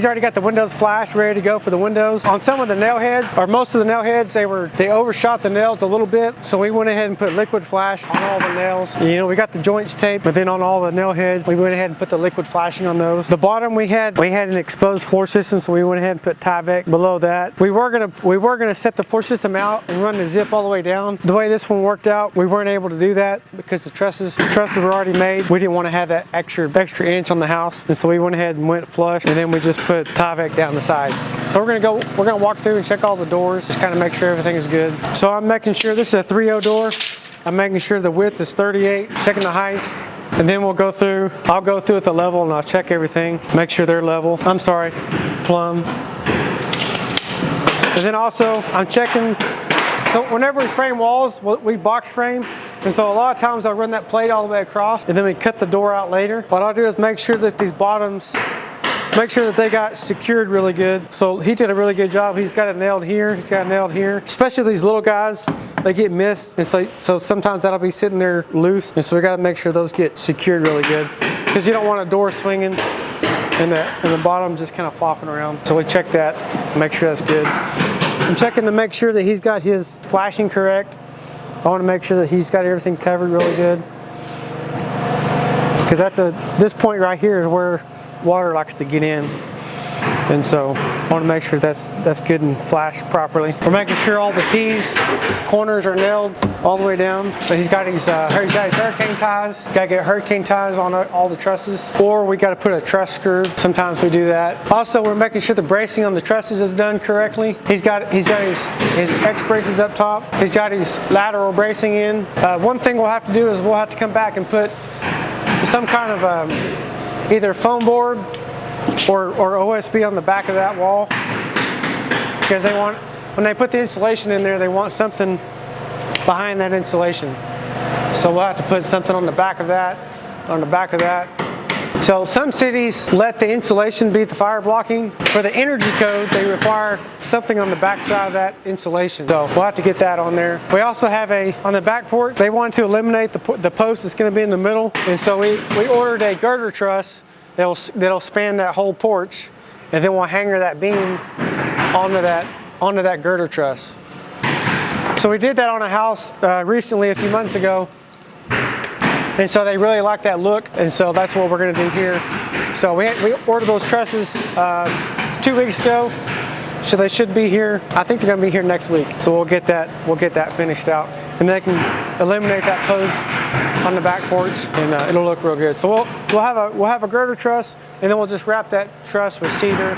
He's already got the windows flashed, ready to go for the windows. On some of the nail heads, or most of the nail heads, they overshot the nails a little bit. So we went ahead and put liquid flash on all the nails. You know, we got the joints taped, but then on all the nail heads, we went ahead and put the liquid flashing on those. The bottom we had an exposed floor system, so we went ahead and put Tyvek below that. We were gonna set the floor system out and run the zip all the way down. The way this one worked out, we weren't able to do that because the trusses were already made. We didn't want to have that extra inch on the house, and so we went ahead and went flush, and then we just put Tyvek down the side. So we're gonna walk through and check all the doors, just kind of make sure everything is good. So I'm making sure this is a 3.0 door. I'm making sure the width is 38, checking the height, and then I'll go through at the level and I'll check everything, make sure they're level. Plumb. And then also I'm checking, so whenever we frame walls, we box frame. And so a lot of times I'll run that plate all the way across and then we cut the door out later. What I'll do is make sure that these bottoms, make sure that they got secured really good. So he did a really good job. He's got it nailed here, he's got it nailed here. Especially these little guys, they get missed. And so sometimes that'll be sitting there loose. And so we gotta make sure those get secured really good, because you don't want a door swinging and the bottom just kind of flopping around. So we check that, make sure that's good. I'm checking to make sure that he's got his flashing correct. I want to make sure that he's got everything covered really good, because this point right here is where water likes to get in, and so I want to make sure that's good and flashed properly. We're making sure all the T's, corners are nailed all the way down. So he's got his hurricane ties. Got to get hurricane ties on all the trusses, or we got to put a truss screw. Sometimes we do that. Also, we're making sure the bracing on the trusses is done correctly. He's got his X braces up top. He's got his lateral bracing in. One thing we'll have to do is we'll have to come back and put some kind of either foam board or OSB on the back of that wall, because when they put the insulation in there, they want something behind that insulation. So we'll have to put something on the back of that, on the back of that. So some cities let the insulation be the fire blocking. For the energy code, they require something on the back side of that insulation. So we'll have to get that on there. We also have on the back porch, they wanted to eliminate the post that's going to be in the middle. And so we ordered a girder truss that'll span that whole porch, and then we'll hanger that beam onto that girder truss. So we did that on a house recently, a few months ago, and so they really like that look, and so that's what we're going to do here. So we ordered those trusses 2 weeks ago, so they should be here. I think they're going to be here next week. So we'll get that finished out, and they can eliminate that post on the back porch, and it'll look real good. So we'll have a girder truss, and then we'll just wrap that truss with cedar